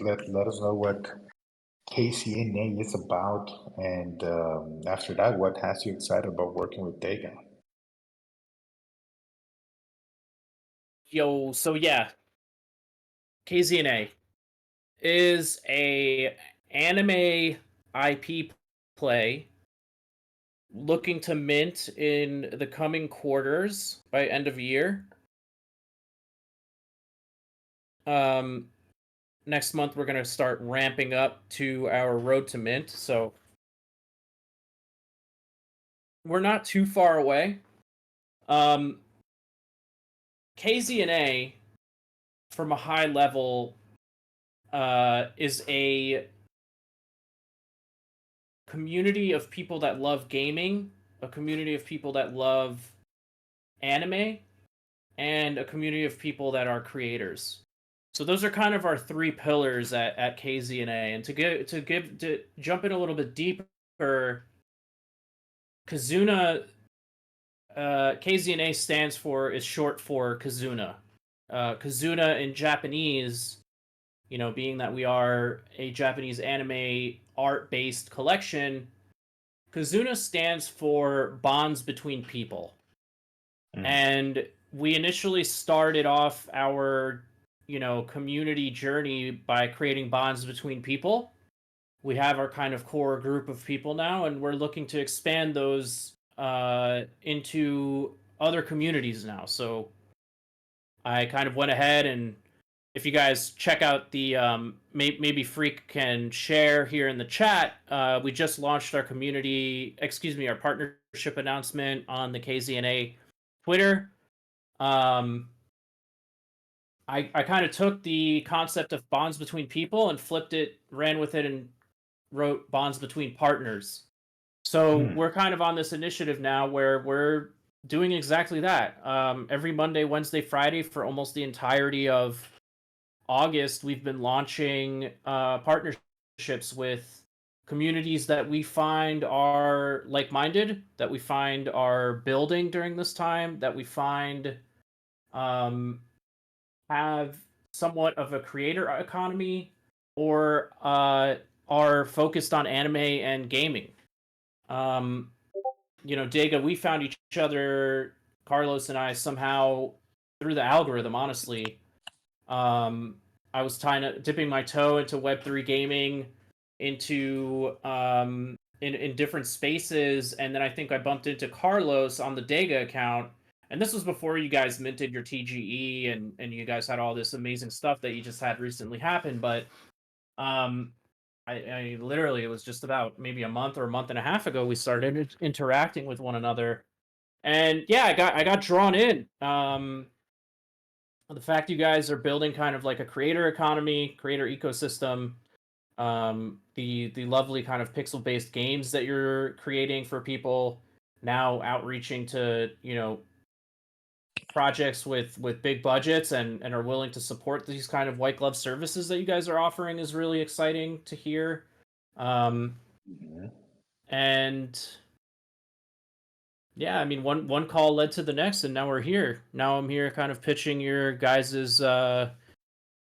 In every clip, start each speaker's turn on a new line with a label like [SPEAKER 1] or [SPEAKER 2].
[SPEAKER 1] let us know what KZNA is about, and after that, what has you excited about working with DEGA?
[SPEAKER 2] Yo, so yeah, KZNA is a anime IP play looking to mint in the coming quarters by end of year. Next month we're gonna start ramping up to our road to mint, so we're not too far away. KZNA, from a high level, is a community of people that love gaming, a community of people that love anime, and a community of people that are creators. So those are kind of our three pillars at KZNA. And to jump in a little bit deeper, KZNA stands for, is short for KZUNA. KZUNA in Japanese, being that we are a Japanese anime art-based collection, KZUNA stands for bonds between people. And we initially started off our, community journey by creating bonds between people. We have our kind of core group of people now, and we're looking to expand those into other communities now. So I kind of went ahead, and if you guys check out the maybe Freak can share here in the chat, we just launched our our partnership announcement on the KZNA Twitter. I kind of took the concept of bonds between people and flipped it, ran with it, and wrote bonds between partners. So we're kind of on this initiative now where we're doing exactly that. Every Monday, Wednesday, Friday for almost the entirety of August, we've been launching partnerships with communities that we find are like-minded, that we find are building during this time, that we find have somewhat of a creator economy, or are focused on anime and gaming. DEGA, we found each other, Carlos and I, somehow through the algorithm, honestly. I was dipping my toe into Web3 gaming, into in different spaces, and then I think I bumped into Carlos on the DEGA account, and this was before you guys minted your TGE and you guys had all this amazing stuff that you just had recently happen. But I literally, it was just about maybe a month or a month and a half ago we started interacting with one another, and yeah, I got drawn in. The fact you guys are building kind of like a creator economy, creator ecosystem, the lovely kind of pixel-based games that you're creating for people, now outreaching to projects with big budgets and are willing to support these kind of white glove services that you guys are offering is really exciting to hear. And yeah, I mean, one call led to the next, and now we're here. Now I'm here kind of pitching your guys'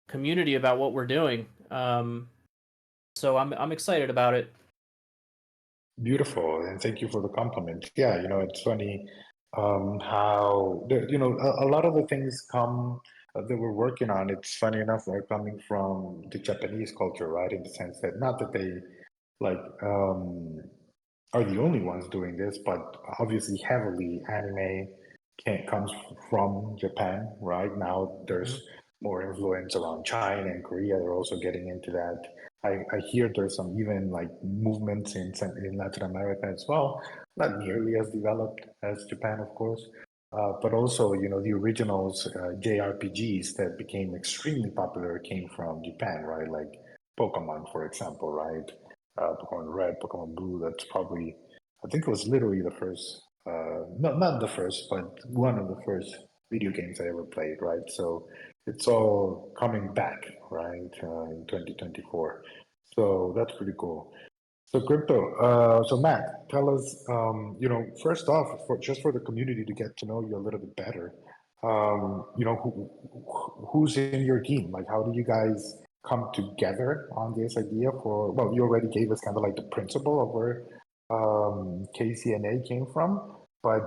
[SPEAKER 2] community about what we're doing. So I'm excited about it.
[SPEAKER 1] Beautiful, and thank you for the compliment. Yeah, it's funny how a lot of the things come that we're working on. It's funny enough, they're coming from the Japanese culture, right? In the sense that not that they are the only ones doing this, but obviously heavily anime comes from Japan, right? Now there's more influence around China and Korea. They're also getting into that. I hear there's some even like movements in Latin America as well, not nearly as developed as Japan, of course, but also the originals JRPGs that became extremely popular came from Japan, right? Like Pokemon, for example, right? Pokemon Red, Pokemon Blue. That's probably, I think it was literally the first, not the first, but one of the first video games I ever played, right? So it's all coming back, right, in 2024. So that's pretty cool. So Crypto, so Matt, tell us, first off, just for the community to get to know you a little bit better, who's in your team? Like, how do you guys come together on this idea for, well, you already gave us kind of like the principle of where KZNA came from, but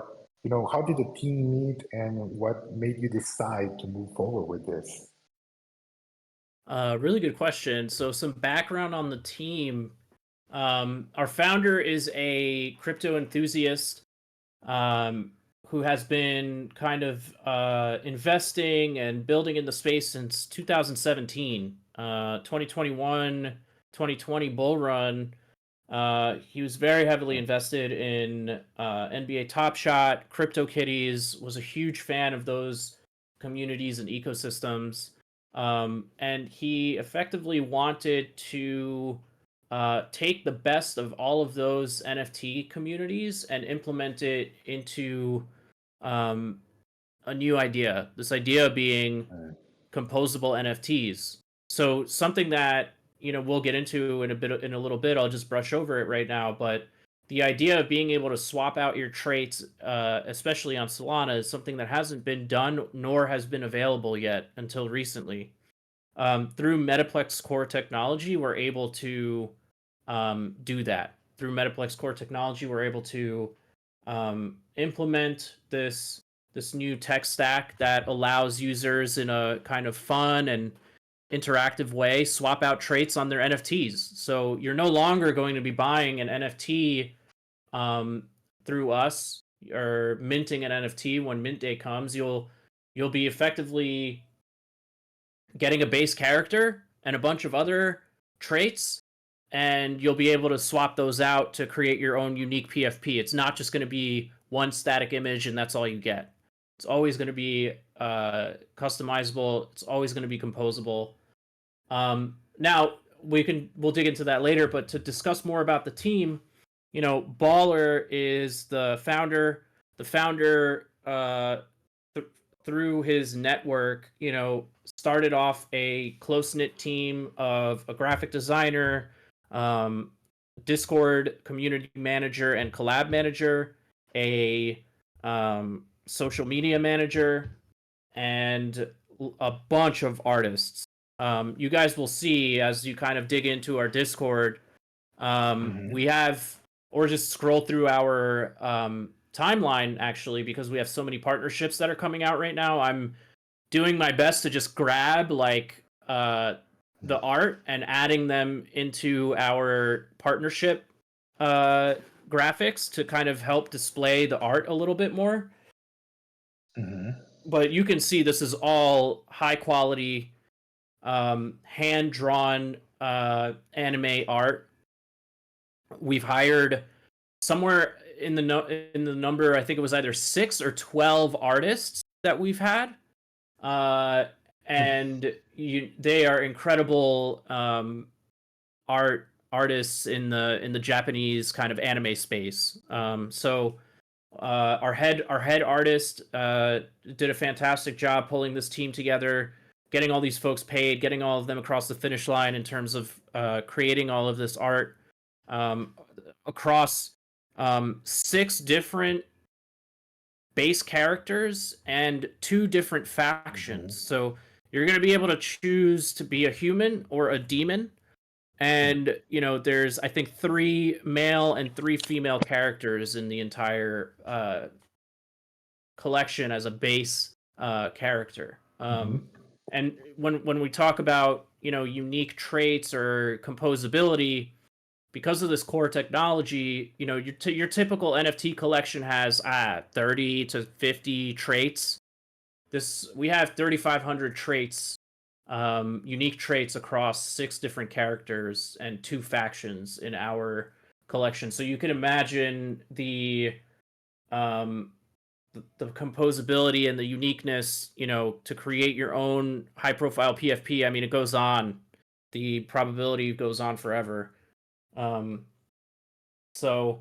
[SPEAKER 1] how did the team meet and what made you decide to move forward with this?
[SPEAKER 2] Really good question. So some background on the team. Our founder is a crypto enthusiast um, who has been kind of investing and building in the space since 2017. 2021, 2020 bull run. He was very heavily invested in NBA Top Shot, CryptoKitties, was a huge fan of those communities and ecosystems. And he effectively wanted to take the best of all of those NFT communities and implement it into um, a new idea. This idea being composable NFTs. So something that we'll get into in a little bit. I'll just brush over it right now, but the idea of being able to swap out your traits, especially on Solana, is something that hasn't been done nor has been available yet until recently. Through Metaplex core technology, we're able to do that. Through Metaplex core technology, we're able to implement this new tech stack that allows users in a kind of fun and interactive way swap out traits on their NFTs. So you're no longer going to be buying an NFT through us or minting an NFT when mint day comes. You'll be effectively getting a base character and a bunch of other traits, and you'll be able to swap those out to create your own unique PFP. It's not just going to be one static image and that's all you get. It's always going to be customizable. It's always going to be composable. Now we'll dig into that later, but to discuss more about the team, Baller is the founder. The founder through his network, started off a close-knit team of a graphic designer, Discord community manager and collab manager, a social media manager, and a bunch of artists. You guys will see as you kind of dig into our Discord. We have, or just scroll through our timeline actually, because we have so many partnerships that are coming out right now. I'm doing my best to just grab like the art and adding them into our partnership graphics to kind of help display the art a little bit more. But you can see this is all high quality hand drawn anime art. We've hired somewhere in the number, I think it was either 6 or 12 artists that we've had, and they are incredible artists in the Japanese kind of anime space. So our head artist did a fantastic job pulling this team together, getting all these folks paid, getting all of them across the finish line in terms of creating all of this art across 6 different base characters and 2 different factions. So you're going to be able to choose to be a human or a demon. And, there's, I think, 3 male and 3 female characters in the entire collection as a base character. And when we talk about, unique traits or composability, because of this core technology, your typical NFT collection has 30 to 50 traits. We have 3,500 traits, unique traits across 6 different characters and 2 factions in our collection. So you can imagine the composability and the uniqueness, to create your own high profile PFP. I mean, it goes on. The probability goes on forever. So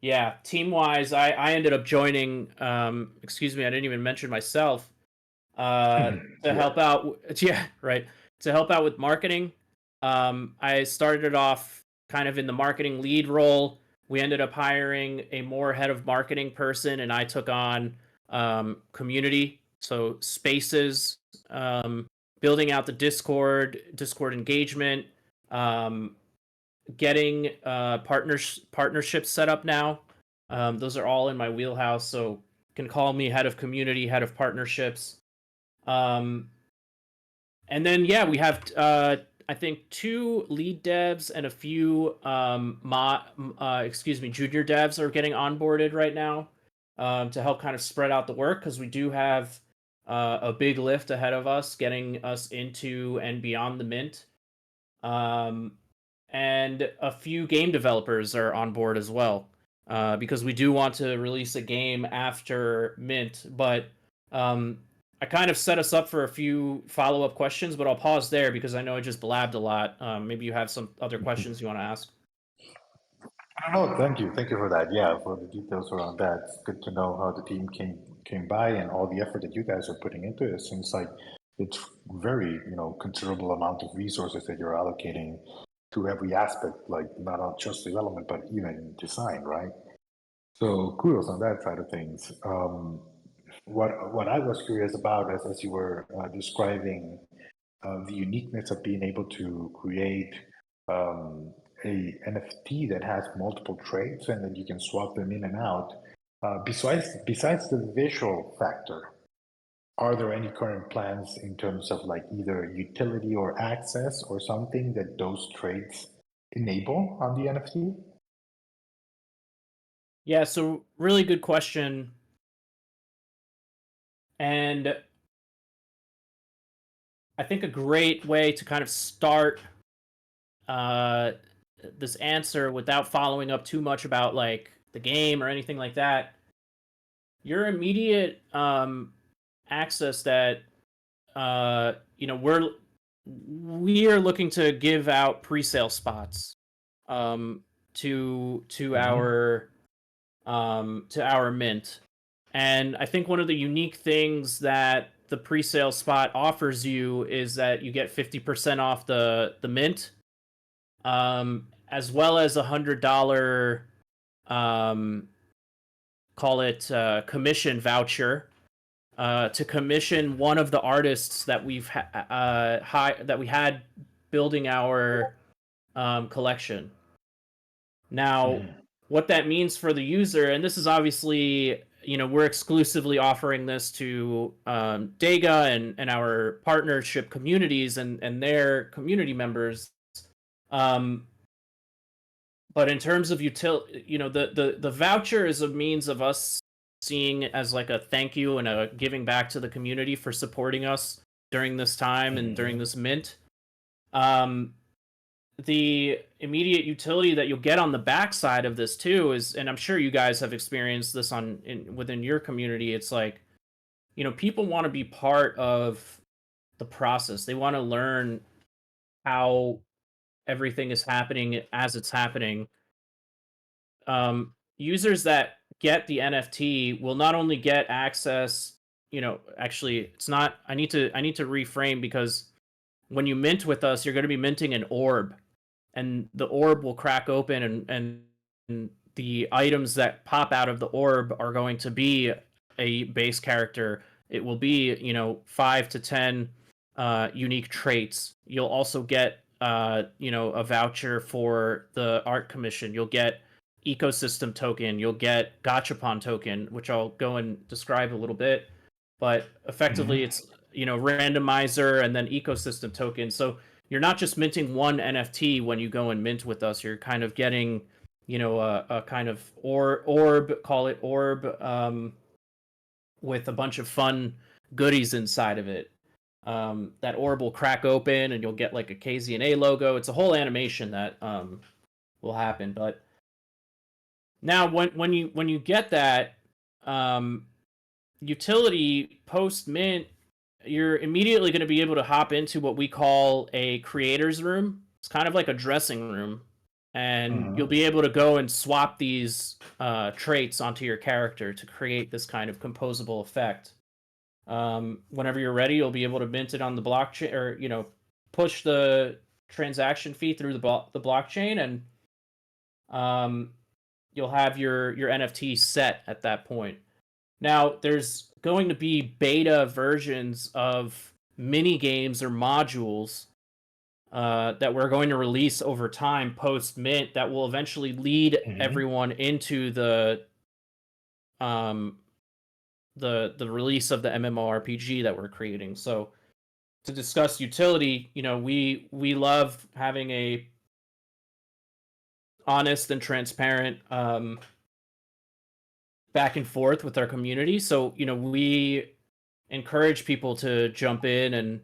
[SPEAKER 2] yeah, team wise, I ended up joining, excuse me, I didn't even mention myself, to help out. Yeah, right. To help out with marketing. I started off kind of in the marketing lead role. We ended up hiring a more head of marketing person, and I took on community, so spaces, building out the Discord engagement, getting partnerships set up now. Those are all in my wheelhouse, so you can call me head of community, head of partnerships. And then yeah, we have I think 2 lead devs and a few junior devs are getting onboarded right now to help kind of spread out the work, because we do have a big lift ahead of us, getting us into and beyond the mint. And a few game developers are on board as well, because we do want to release a game after mint. But I kind of set us up for a few follow-up questions, but I'll pause there because I know I just blabbed a lot. Maybe you have some other questions you want to ask.
[SPEAKER 1] No, thank you for that. Yeah, for the details around that. It's good to know how the team came by and all the effort that you guys are putting into it. It seems like it's very considerable amount of resources that you're allocating to every aspect, like not just development but even design, right? So kudos on that side of things. What I was curious about, as you were describing the uniqueness of being able to create a NFT that has multiple traits and then you can swap them in and out. Besides the visual factor, are there any current plans in terms of like either utility or access or something that those traits enable on the NFT?
[SPEAKER 2] Yeah, so really good question. And I think a great way to kind of start this answer without following up too much about like the game or anything like that, your immediate access that we are looking to give out pre-sale spots to our mint. And I think one of the unique things that the pre-sale spot offers you is that you get 50% off the mint, as well as $100 call it commission voucher to commission one of the artists that we had building our collection. Now, what that means for the user, and this is obviously, we're exclusively offering this to DEGA and our partnership communities and their community members. But in terms of the voucher is a means of us seeing as like a thank you and a giving back to the community for supporting us during this time and during this mint. The immediate utility that you'll get on the backside of this too is, and I'm sure you guys have experienced this within your community, it's like, people want to be part of the process. They want to learn how everything is happening as it's happening. Users that get the NFT will not only get access, actually it's not, I need to reframe, because when you mint with us, you're going to be minting an orb, and the orb will crack open and the items that pop out of the orb are going to be a base character. It will be, 5 to 10 unique traits. You'll also get a voucher for the art commission. You'll get ecosystem token. You'll get gachapon token, which I'll go and describe a little bit. But effectively, it's randomizer and then ecosystem token. So you're not just minting one NFT when you go and mint with us. You're kind of getting a kind of orb, call it orb, with a bunch of fun goodies inside of it. That orb will crack open and you'll get like a KZNA logo. It's a whole animation that will happen. But now when you get that utility post mint, you're immediately going to be able to hop into what we call a creator's room. It's kind of like a dressing room, and you'll be able to go and swap these traits onto your character to create this kind of composable effect. Whenever you're ready, you'll be able to mint it on the blockchain, or push the transaction fee through the blockchain, and you'll have your NFT set at that point. Now, there's going to be beta versions of mini games or modules that we're going to release over time post mint that will eventually lead everyone into the release of the MMORPG that we're creating. So to discuss utility, we love having a honest and transparent back and forth with our community. So we encourage people to jump in and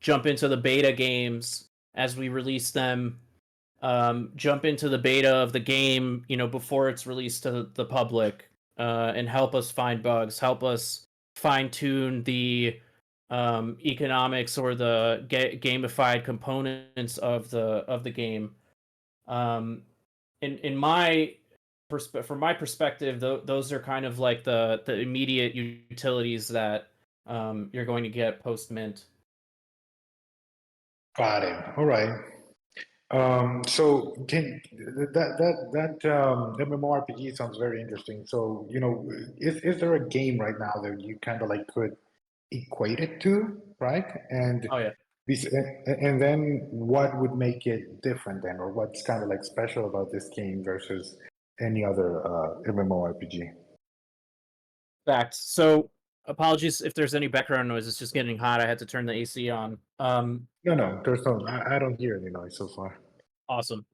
[SPEAKER 2] jump into the beta games as we release them. Jump into the beta of the game, before it's released to the public, and help us find bugs, help us fine tune the economics or the gamified components of the game. In my from my perspective, those are kind of like the immediate utilities that you're going to get post mint.
[SPEAKER 1] Got it. All right. So can that MMORPG sounds very interesting. So, is there a game right now that you kind of like could equate it to, right? And
[SPEAKER 2] Oh yeah.
[SPEAKER 1] and then what would make it different then, or what's kind of like special about this game versus any other MMORPG?
[SPEAKER 2] Facts. So apologies if there's any background noise. It's just getting hot. I had to turn the AC on.
[SPEAKER 1] No, there's no. I don't hear any noise so far.
[SPEAKER 2] Awesome.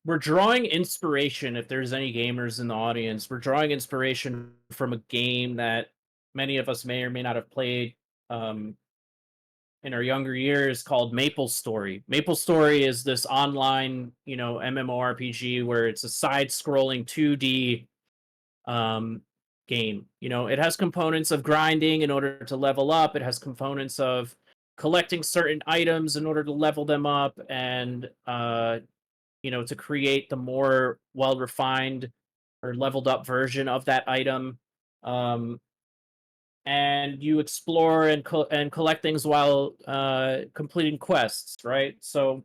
[SPEAKER 2] We're drawing inspiration, if there's any gamers in the audience, we're drawing inspiration from a game that many of us may or may not have played in our younger years called Maple Story. Maple Story is this online, MMORPG where it's a side-scrolling 2D game. It has components of grinding in order to level up. It has components of collecting certain items in order to level them up, and to create the more well-refined or leveled up version of that item. And you explore and collect things while completing quests, right? So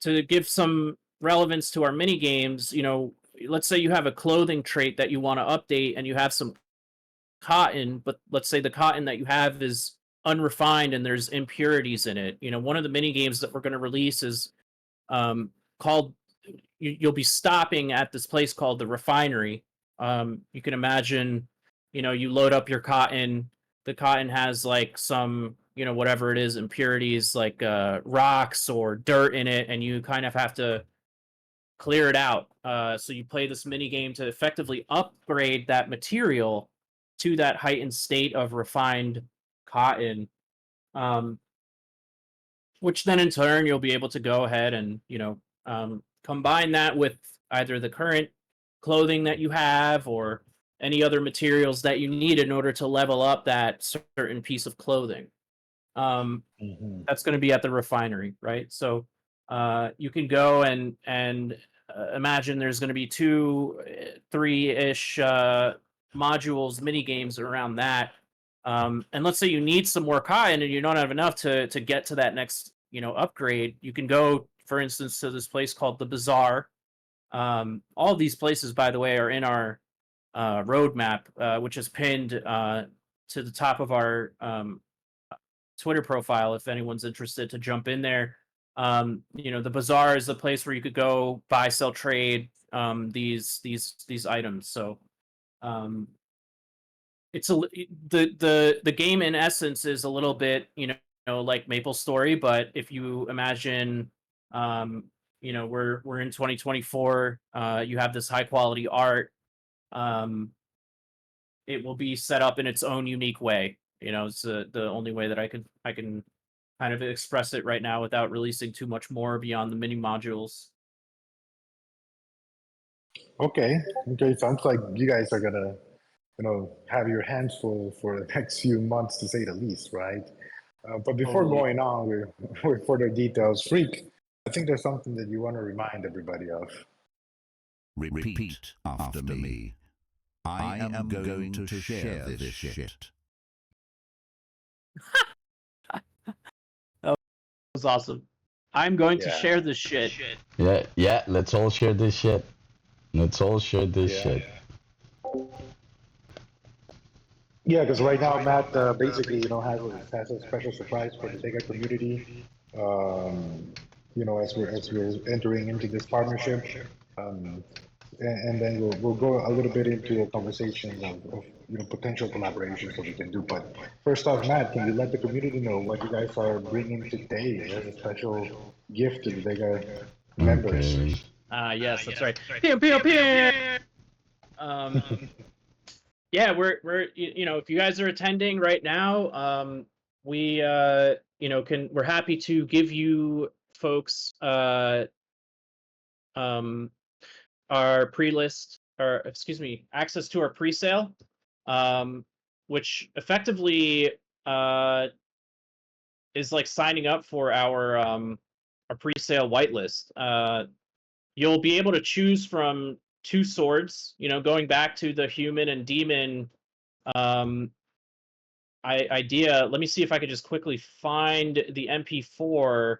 [SPEAKER 2] to give some relevance to our mini games, let's say you have a clothing trait that you want to update and you have some cotton, but let's say the cotton that you have is unrefined and there's impurities in it. One of the mini games that we're going to release is called, you'll be stopping at this place called the refinery. You can imagine, you load up your cotton. The cotton has like some, whatever it is, impurities like rocks or dirt in it, and you kind of have to clear it out. So you play this mini game to effectively upgrade that material to that heightened state of refined cotton. Which then in turn you'll be able to go ahead and combine that with either the current clothing that you have or any other materials that you need in order to level up that certain piece of clothing. That's going to be at the refinery, right? So you can go and imagine there's going to be 2-3-ish modules, mini games around that. And let's say you need some more cotton and you don't have enough to get to that next upgrade. You can go, for instance, to this place called the Bazaar. All of these places, by the way, are in our roadmap, which is pinned to the top of our Twitter profile if anyone's interested to jump in there. The Bazaar is the place where you could go buy, sell, trade these items. So it's the game in essence is a little bit like Maple Story, but if you imagine we're in 2024, you have this high quality art, it will be set up in its own unique way. It's the only way that I can kind of express it right now without releasing too much more beyond the mini modules.
[SPEAKER 1] Okay. Sounds like you guys are gonna have your hands full for the next few months, to say the least, right? But before going on with further details, Freak, I think there's something that you want to remind everybody of.
[SPEAKER 3] Repeat after me. I am going to share this shit.
[SPEAKER 2] That was awesome. I'm going to share this shit.
[SPEAKER 4] Yeah, let's all share this shit. Let's all share this shit.
[SPEAKER 1] Yeah, because right now Matt basically, has a special surprise for the DEGA community. As we're entering into this partnership, um, and then we'll go a little bit into a conversation of potential collaborations that we can do. But first off, Matt, can you let the community know what you guys are bringing today as a special gift to the DEGA members?
[SPEAKER 4] Okay.
[SPEAKER 2] Yes, that's right. Pew pew pew. Um, yeah, we're if you guys are attending right now, we we're happy to give you folks our pre-list, or excuse me, access to our pre-sale, which effectively is like signing up for our pre-sale whitelist. You'll be able to choose from two swords, going back to the human and demon um, idea. Let me see if I could just quickly find the MP4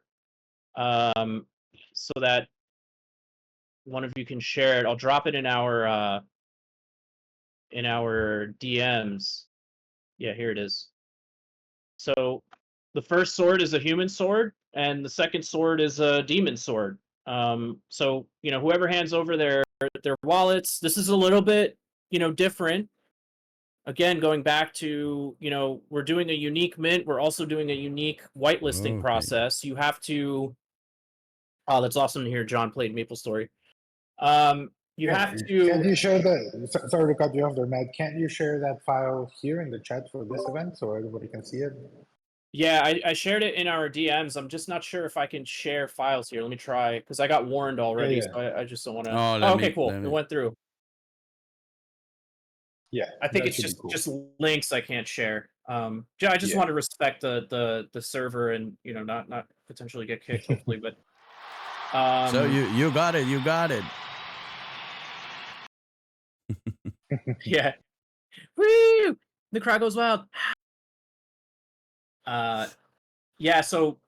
[SPEAKER 2] so that one of you can share it. I'll drop it in our DMs. Yeah, here it is. So the first sword is a human sword, and the second sword is a demon sword. So whoever hands over their wallets, this is a little bit different. Again, going back to we're doing a unique mint. We're also doing a unique whitelisting process. You have to. Oh, that's awesome to hear. John played MapleStory. You have to.
[SPEAKER 1] Can you share sorry to cut you off there, Matt. Can't you share that file here in the chat for this event so everybody can see it?
[SPEAKER 2] Yeah, I shared it in our DMs. I'm just not sure if I can share files here. Let me try, because I got warned already,
[SPEAKER 1] Yeah.
[SPEAKER 2] so I just don't want to.
[SPEAKER 5] Oh,
[SPEAKER 2] Okay, cool. It went through.
[SPEAKER 1] Yeah,
[SPEAKER 2] I think
[SPEAKER 1] that
[SPEAKER 2] it's
[SPEAKER 1] should be
[SPEAKER 2] just
[SPEAKER 1] cool.
[SPEAKER 2] just links I can't share. Yeah, I just want to respect the server and not potentially get kicked, hopefully. But
[SPEAKER 5] So you got it. You got it.
[SPEAKER 2] yeah, woo! The crowd goes wild. Yeah. So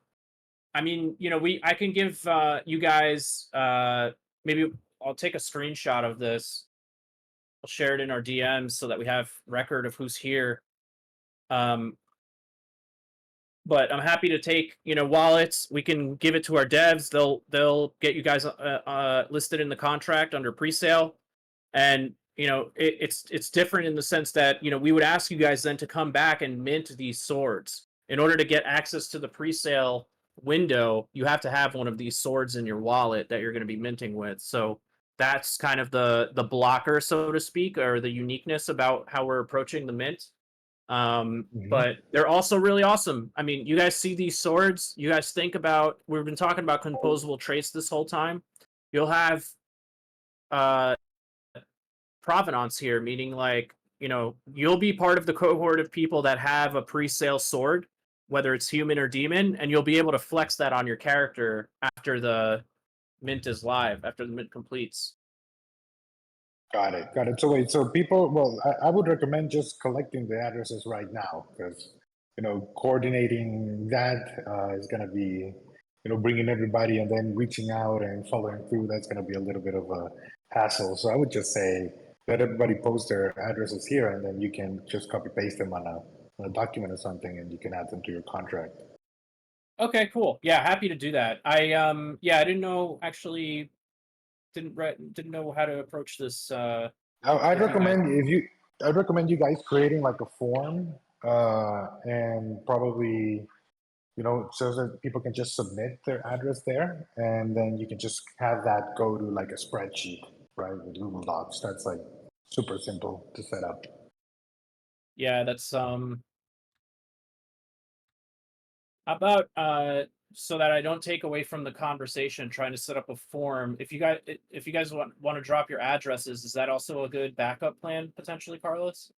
[SPEAKER 2] I mean, I can give you guys maybe I'll take a screenshot of this. I'll share it in our DMs so that we have record of who's here. But I'm happy to take wallets. We can give it to our devs. They'll get you guys listed in the contract under pre-sale, and it's different in the sense that we would ask you guys then to come back and mint these swords. In order to get access to the pre-sale window, you have to have one of these swords in your wallet that you're going to be minting with. So that's kind of the blocker, so to speak, or the uniqueness about how we're approaching the mint. But they're also really awesome. I mean, you guys see these swords, you guys think about, we've been talking about composable traits this whole time. You'll have provenance here, meaning like you'll be part of the cohort of people that have a pre-sale sword, whether it's human or demon, and you'll be able to flex that on your character after the mint is live, after the mint completes.
[SPEAKER 1] Got it. So wait, so people, well, I would recommend just collecting the addresses right now, because coordinating that is going to be bringing everybody and then reaching out and following through. That's going to be a little bit of a hassle. So I would just say let everybody post their addresses here, and then you can just copy paste them on a document or something, and you can add them to your contract.
[SPEAKER 2] Okay, cool. Yeah, happy to do that. I didn't know, actually didn't know how to approach this.
[SPEAKER 1] I'd recommend you guys creating like a form and probably so that people can just submit their address there, and then you can just have that go to like a spreadsheet, right, with Google Docs. That's like super simple to set up.
[SPEAKER 2] Yeah, that's about so that I don't take away from the conversation trying to set up a form. If you guys want to drop your addresses, is that also a good backup plan potentially, Carlos,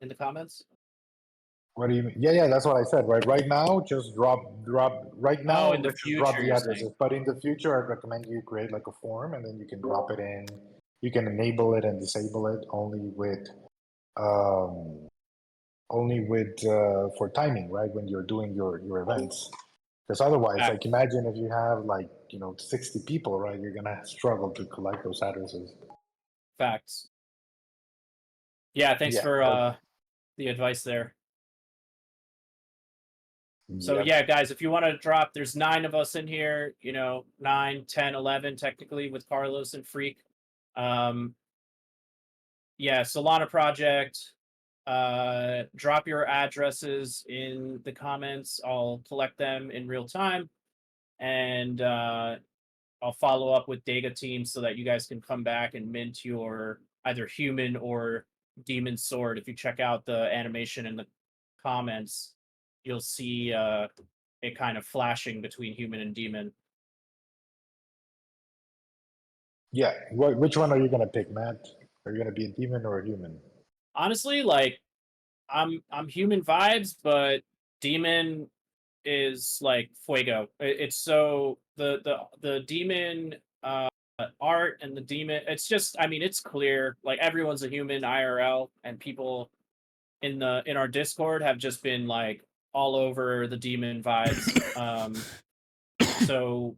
[SPEAKER 2] in the comments?
[SPEAKER 1] What do you mean? Yeah, that's what I said, right? Right now, just drop right now,
[SPEAKER 2] in the
[SPEAKER 1] let's just drop
[SPEAKER 2] future,
[SPEAKER 1] the
[SPEAKER 2] you're
[SPEAKER 1] addresses.
[SPEAKER 2] saying.
[SPEAKER 1] But in the future, I'd recommend you create like a form, and then you can drop it in. You can enable it and disable it only with for timing, right? When you're doing your events. Because otherwise,
[SPEAKER 2] Facts.
[SPEAKER 1] like imagine if you have like 60 people, right? You're gonna struggle to collect those addresses.
[SPEAKER 2] Facts. Yeah, thanks for the advice there. So
[SPEAKER 1] Yep.
[SPEAKER 2] yeah, guys, if you want to drop, there's 9 of us in here, 9, 10, 11 technically with Carlos and Freak. Yeah, Solana project. Drop your addresses in the comments. I'll collect them in real time, and I'll follow up with DEGA team so that you guys can come back and mint your either human or demon sword. If you check out the animation in the comments, you'll see it kind of flashing between human and demon.
[SPEAKER 1] Yeah. Which one are you gonna pick, Matt? Are you gonna be a demon or a human?
[SPEAKER 2] Honestly, like I'm human vibes, but demon is like fuego. It's so the demon art and the demon. It's just, I mean, it's clear. Like everyone's a human IRL, and people in our Discord have just been like all over the demon vibes. So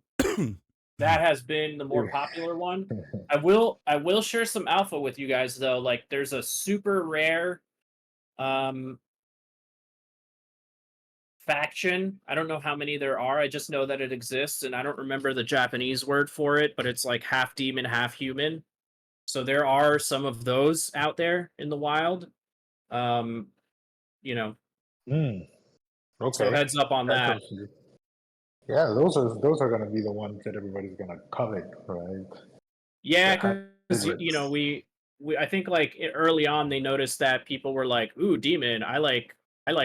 [SPEAKER 2] that has been the more popular one. I will share some alpha with you guys though. Like there's a super rare faction. I don't know how many there are. I just know that it exists, and I don't remember the Japanese word for it, but it's like half demon, half human. So there are some of those out there in the wild. You know, so
[SPEAKER 1] Okay.
[SPEAKER 2] heads up on that.
[SPEAKER 1] Yeah, those are gonna be the ones that everybody's gonna covet, right?
[SPEAKER 2] Yeah,
[SPEAKER 1] The
[SPEAKER 2] because
[SPEAKER 1] hybrids.
[SPEAKER 2] we I think like early on they noticed that people were like, "Ooh, demon! I like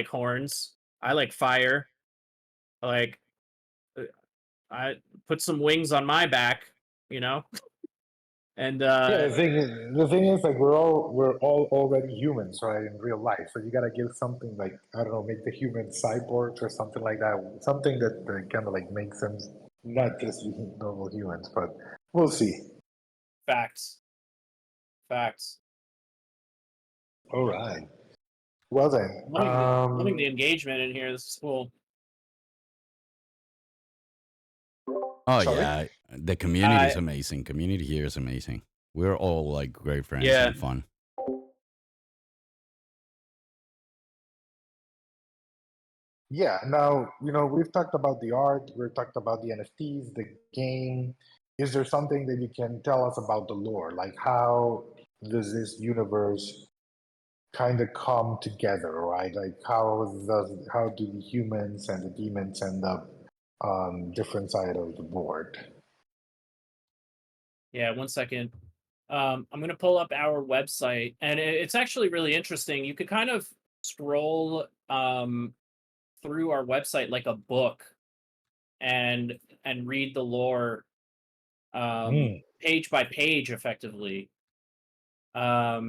[SPEAKER 2] horns. I like fire. Like I put some wings on my back." You know, and
[SPEAKER 1] Yeah, the thing is like we're all already humans, right, in real life. So you gotta give something like, I don't know, make the humans cyborgs or something like that. Something that kind of like makes them not just normal humans, but we'll see.
[SPEAKER 2] facts. Facts.
[SPEAKER 1] All right. Well then,
[SPEAKER 2] Loving the engagement in here. This is cool.
[SPEAKER 5] Oh
[SPEAKER 1] sorry.
[SPEAKER 5] yeah, the community is amazing. Community here is amazing. We're all like great friends
[SPEAKER 2] Yeah.
[SPEAKER 5] and fun.
[SPEAKER 1] Yeah. Now, we've talked about the art, we've talked about the NFTs, the game. Is there something that you can tell us about the lore? Like, how does this universe kind of come together, right? Like, how do the humans and the demons end up on different side of the board?
[SPEAKER 2] Yeah, 1 second. I'm going to pull up our website, and it's actually really interesting. You could kind of scroll through our website like a book, and read the lore
[SPEAKER 1] Mm.
[SPEAKER 2] page by page, effectively. Yeah,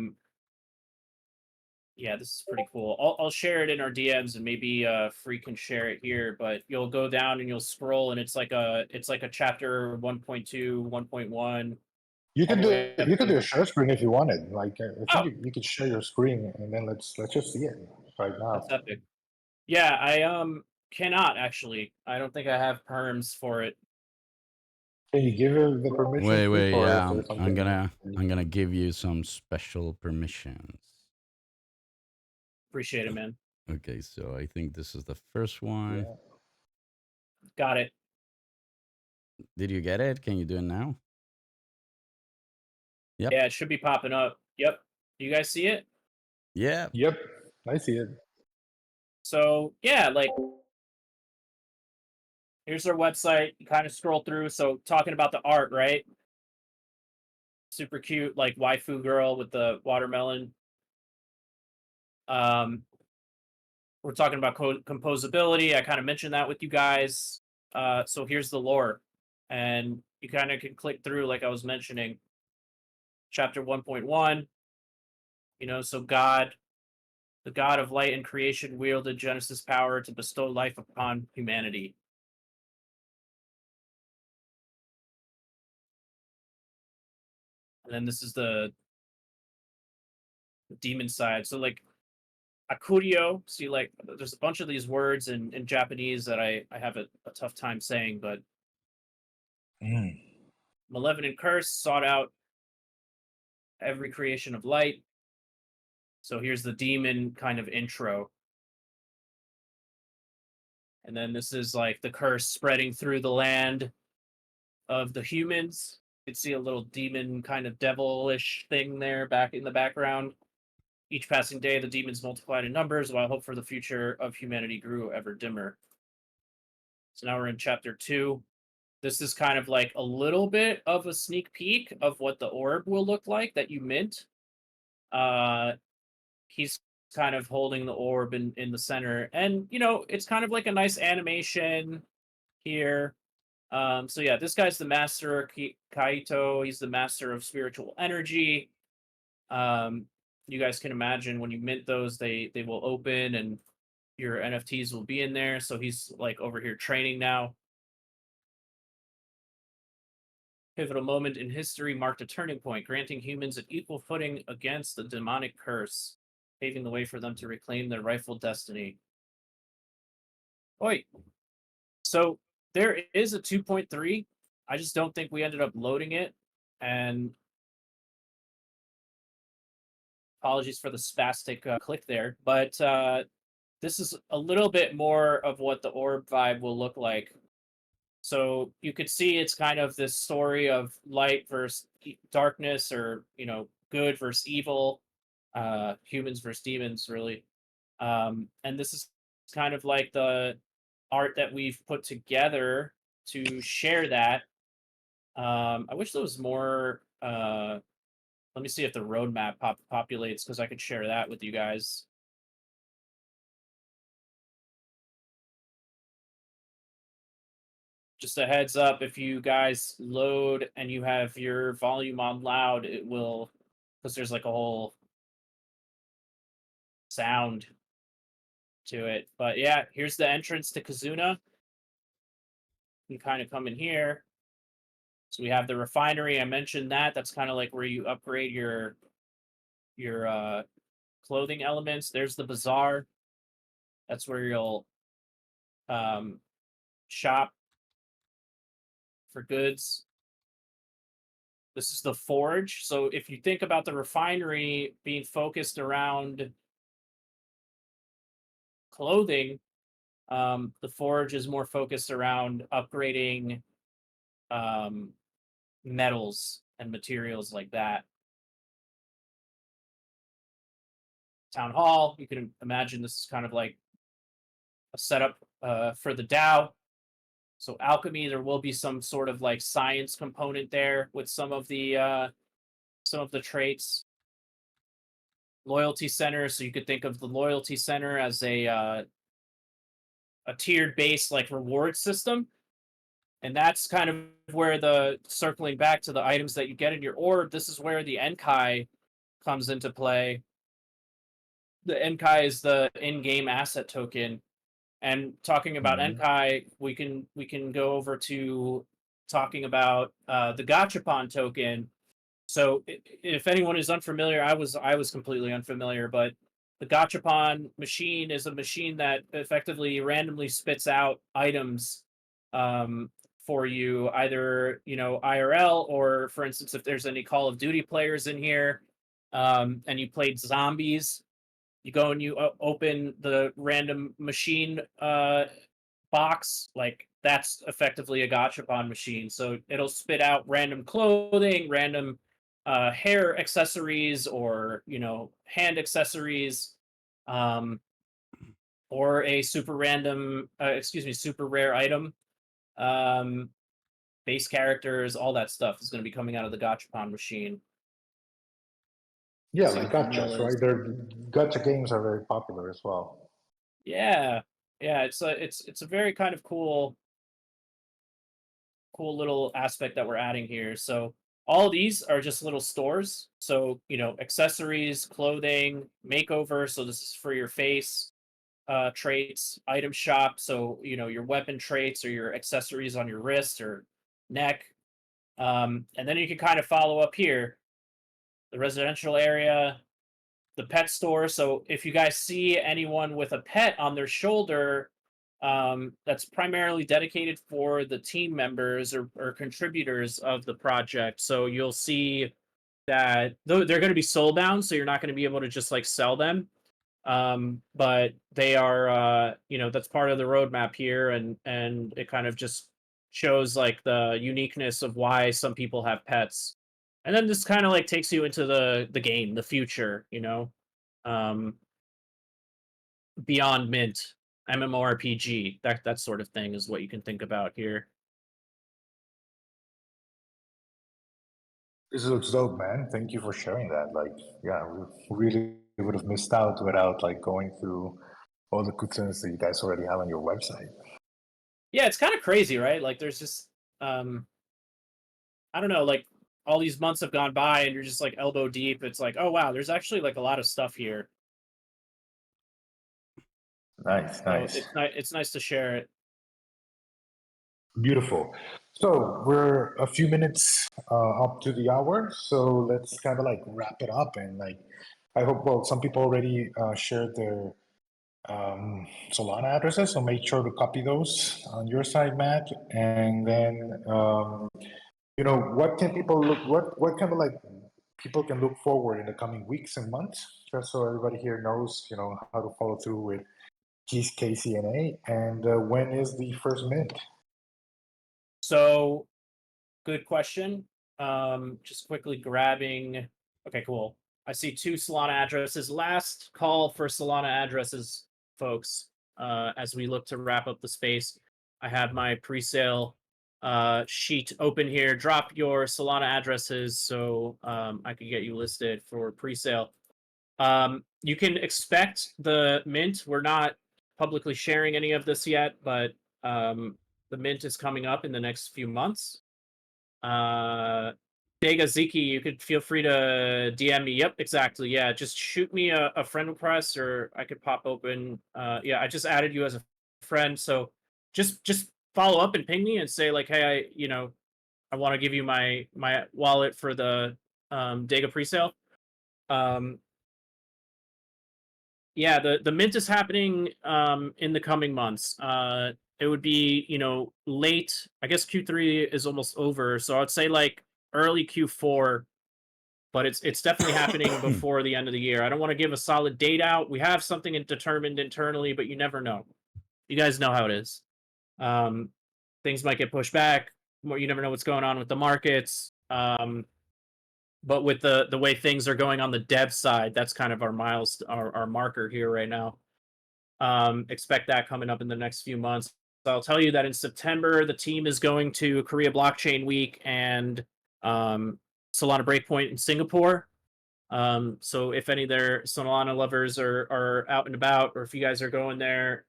[SPEAKER 2] this is pretty cool. I'll share it in our DMs, and maybe Free can share it here. But you'll go down and you'll scroll, and it's like a chapter 1.2, 1.1.
[SPEAKER 1] You
[SPEAKER 2] All
[SPEAKER 1] could
[SPEAKER 2] the
[SPEAKER 1] do
[SPEAKER 2] way up
[SPEAKER 1] you could
[SPEAKER 2] to...
[SPEAKER 1] do a share screen if you wanted. Like, I think
[SPEAKER 2] Oh,
[SPEAKER 1] you could share your screen and then let's just see it right now.
[SPEAKER 2] that's epic. Yeah, I cannot actually. I don't think I have perms for it.
[SPEAKER 1] Can you give her the permission, Freak,
[SPEAKER 5] Wait,
[SPEAKER 1] or is
[SPEAKER 5] yeah,
[SPEAKER 1] there
[SPEAKER 5] I'm
[SPEAKER 1] something?
[SPEAKER 5] gonna give you some special permissions.
[SPEAKER 2] Appreciate it, man.
[SPEAKER 5] Okay, so I think this is the first one.
[SPEAKER 1] Yeah.
[SPEAKER 2] Got it.
[SPEAKER 5] Did you get it? Can you do it now? Yep.
[SPEAKER 2] Yeah, it should be popping up. Yep. You guys see it?
[SPEAKER 5] Yeah.
[SPEAKER 1] Yep, I see it.
[SPEAKER 2] So yeah, like here's our website. You kind of scroll through. So talking about the art, right? Super cute, like waifu girl with the watermelon. Um, we're talking about composability. I kind of mentioned that with you guys. So here's the lore, and you kind of can click through, like I was mentioning. Chapter 1.1. So God, the God of light and creation, wielded Genesis power to bestow life upon humanity. And then this is the demon side. So like Akurio, see, like there's a bunch of these words in Japanese that I have a tough time saying, but
[SPEAKER 1] Mm.
[SPEAKER 2] Malevolent Curse sought out every creation of light. So here's the demon kind of intro. And then this is like the curse spreading through the land of the humans. You can see a little demon kind of devilish thing there back in the background. Each passing day, the demons multiplied in numbers, while hope for the future of humanity grew ever dimmer. So now we're in chapter 2. This is kind of like a little bit of a sneak peek of what the orb will look like that you mint. He's kind of holding the orb in the center. And, you know, it's kind of like a nice animation here. So yeah, this guy's the master Kaito. He's the master of spiritual energy. You guys can imagine when you mint those, they will open and your NFTs will be in there. So he's like over here training now. Pivotal moment in history marked a turning point, granting humans an equal footing against the demonic curse, paving the way for them to reclaim their rightful destiny. Oi. So there is a 2.3. I just don't think we ended up loading it. And apologies for the spastic click there. But this is a little bit more of what the orb vibe will look like. So you could see it's kind of this story of light versus darkness, or, you know, good versus evil, humans versus demons, really. And this is kind of like the art that we've put together to share that. I wish there was more. Let me see if the roadmap populates, because I could share that with you guys. Just a heads up, if you guys load and you have your volume on loud, it will, because there's like a whole sound to it. But yeah, here's the entrance to KZNA. You kind of come in here. So we have the refinery. I mentioned that. That's kind of like where you upgrade your clothing elements. There's the bazaar. That's where you'll shop for goods. This is the forge. So if you think about the refinery being focused around clothing, the forge is more focused around upgrading metals and materials like that. Town hall, you can imagine this is kind of like a setup for the DAO. So alchemy, there will be some sort of like science component there with some of the traits. Loyalty center, so you could think of the loyalty center as a tiered base like reward system. And that's kind of where the, circling back to the items that you get in your orb, this is where the Enkai comes into play. The Enkai is the in-game asset token. And talking about Enkai, we can go over to talking about the Gachapon token. So if anyone is unfamiliar, I was completely unfamiliar, but the Gachapon machine is a machine that effectively randomly spits out items for you, either, you know, IRL, or, for instance, if there's any Call of Duty players in here and you played zombies, you go and you open the random machine box, like that's effectively a Gachapon machine. So it'll spit out random clothing, random hair accessories, or, you know, hand accessories, or a super random, super rare item. Base characters, all that stuff is going to be coming out of the Gachapon machine.
[SPEAKER 1] Yeah, like gachas, right? Their gacha games are very popular as well.
[SPEAKER 2] Yeah, it's a very kind of cool little aspect that we're adding here. So all these are just little stores. So, you know, accessories, clothing, makeover. So this is for your face, traits, item shop. So, you know, your weapon traits or your accessories on your wrist or neck. And then you can kind of follow up here, the residential area, the pet store. So if you guys see anyone with a pet on their shoulder, that's primarily dedicated for the team members or contributors of the project. So you'll see that they're going to be soul bound, so you're not going to be able to just like sell them. But they are, that's part of the roadmap here, and it kind of just shows like the uniqueness of why some people have pets, and then this kind of like takes you into the game, the future, um, beyond Mint, MMORPG, that sort of thing is what you can think about here.
[SPEAKER 1] This looks dope, man. Thank you for sharing that. Like, yeah, we really would have missed out without like going through all the good things that you guys already have on your website.
[SPEAKER 2] Yeah, it's kind of crazy, right? Like, there's just, I don't know, like all these months have gone by, and you're just like elbow deep. It's like, oh wow, there's actually like a lot of stuff here.
[SPEAKER 1] Nice,
[SPEAKER 2] So
[SPEAKER 1] nice.
[SPEAKER 2] it's nice to share it.
[SPEAKER 1] Beautiful. So we're a few minutes up to the hour, so let's kind of like wrap it up. And like, I hope, well, some people already shared their Solana addresses, so make sure to copy those on your side, Matt. And then, what can people what kind of like people can look forward in the coming weeks and months, just so everybody here knows, how to follow through with KZNA, and when is the first mint?
[SPEAKER 2] So, good question. Just quickly grabbing. Okay, cool. I see 2 Solana addresses. Last call for Solana addresses, folks. As we look to wrap up the space, I have my pre-sale sheet open here. Drop your Solana addresses so I can get you listed for pre-sale. You can expect the mint. We're not publicly sharing any of this yet, but the mint is coming up in the next few months. DEGA Ziki, you could feel free to DM me. Yep, exactly. Yeah, just shoot me a friend request, or I could pop open. Yeah, I just added you as a friend, so just follow up and ping me and say like, hey, I want to give you my wallet for the DEGA presale. Yeah, the mint is happening in the coming months. It would be, late. I guess Q3 is almost over, so I'd say like early Q4, but it's definitely happening before the end of the year. I don't want to give a solid date out. We have something determined internally, but you never know. You guys know how it is. Things might get pushed back. You never know what's going on with the markets. But with the way things are going on the dev side, that's kind of our marker here right now. Expect that coming up in the next few months. So I'll tell you that in September, the team is going to Korea Blockchain Week and Solana Breakpoint in Singapore. So if any of their Solana lovers are out and about, or if you guys are going there,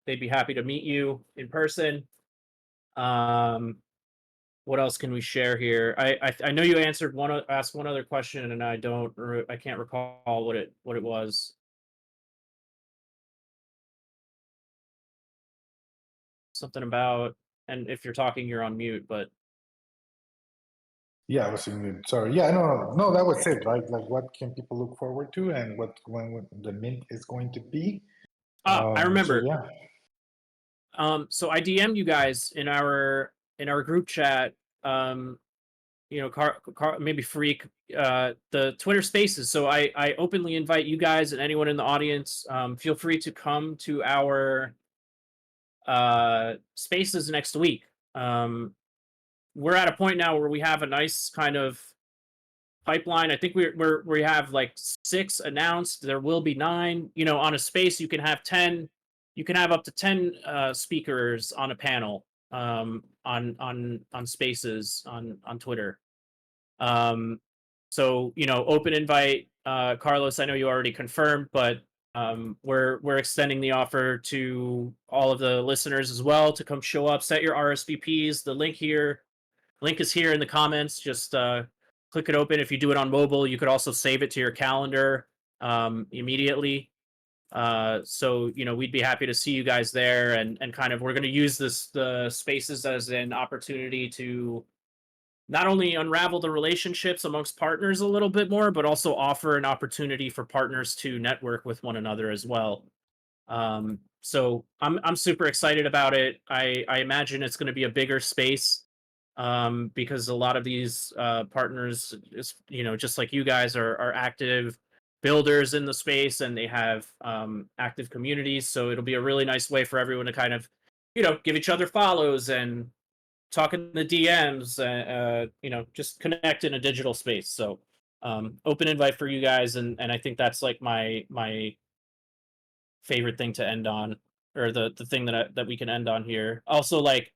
[SPEAKER 2] they'd be happy to meet you in person. What else can we share here? I know you asked one other question, and I can't recall what it was. Something about, and if you're talking, you're on mute. But
[SPEAKER 1] Yeah, I was in mute. Sorry. Yeah, no, that was it, right? Like, what can people look forward to, and when the mint is going to be?
[SPEAKER 2] I remember.
[SPEAKER 1] So, yeah.
[SPEAKER 2] So I DM'd you guys in our group chat. Maybe Freak, the Twitter Spaces. So I openly invite you guys and anyone in the audience. Feel free to come to our Spaces next week. We're at a point now where we have a nice kind of pipeline. I think we have like 6 announced. There will be 9. On a space you can have 10. You can have up to 10 speakers on a panel on Spaces on Twitter. So open invite. Carlos, I know you already confirmed, but we're extending the offer to all of the listeners as well to come show up. Set your RSVPs. The link is here in the comments. Just click it open. If you do it on mobile, you could also save it to your calendar immediately. So we'd be happy to see you guys there, and kind of we're going to use the spaces as an opportunity to not only unravel the relationships amongst partners a little bit more, but also offer an opportunity for partners to network with one another as well. So I'm super excited about it. I imagine it's going to be a bigger space because a lot of these partners, is, just like you guys, are active builders in the space, and they have active communities. So it'll be a really nice way for everyone to kind of, give each other follows and talk in the DMs, just connect in a digital space. So open invite for you guys, and I think that's like my favorite thing to end on, or the thing that we can end on here. Also, like,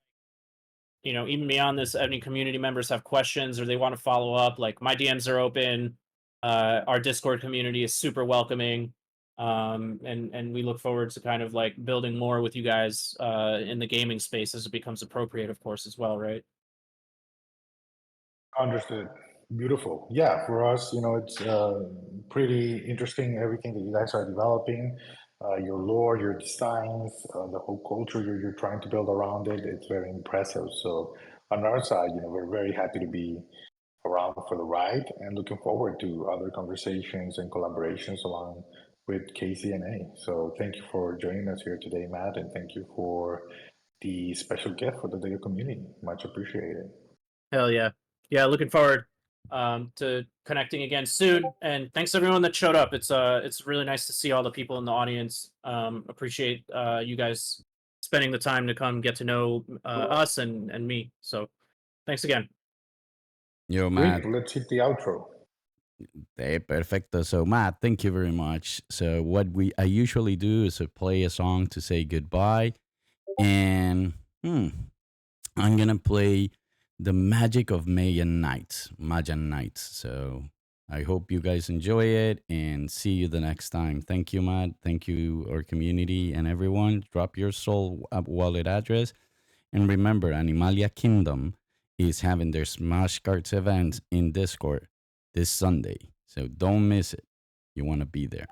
[SPEAKER 2] even beyond this, any community members have questions or they want to follow up, like, my DMs are open. Our Discord community is super welcoming. And we look forward to kind of like building more with you guys in the gaming space as it becomes appropriate, of course, as well, right?
[SPEAKER 1] Understood. Beautiful. Yeah, for us, it's pretty interesting everything that you guys are developing, your lore, your designs, the whole culture you're trying to build around it. It's very impressive. So on our side, we're very happy to be around for the ride and looking forward to other conversations and collaborations along with KZNA. So thank you for joining us here today, Matt, and thank you for the special gift for the DEGA community. Much appreciated.
[SPEAKER 2] Hell yeah. Yeah, looking forward to connecting again soon. And thanks everyone that showed up. It's really nice to see all the people in the audience. Appreciate you guys spending the time to come get to know us and me. So thanks again.
[SPEAKER 5] Yo, Matt.
[SPEAKER 1] Great. Let's hit the outro.
[SPEAKER 5] Hey, perfecto. So, Matt, thank you very much. So, what I usually do is play a song to say goodbye, and I'm gonna play "The Magic of Mayan Nights." So, I hope you guys enjoy it, and see you the next time. Thank you, Matt. Thank you, our community and everyone. Drop your soul wallet address, and remember, Animalia Kingdom is having their Smash Cards event in Discord this Sunday. So don't miss it. You want to be there.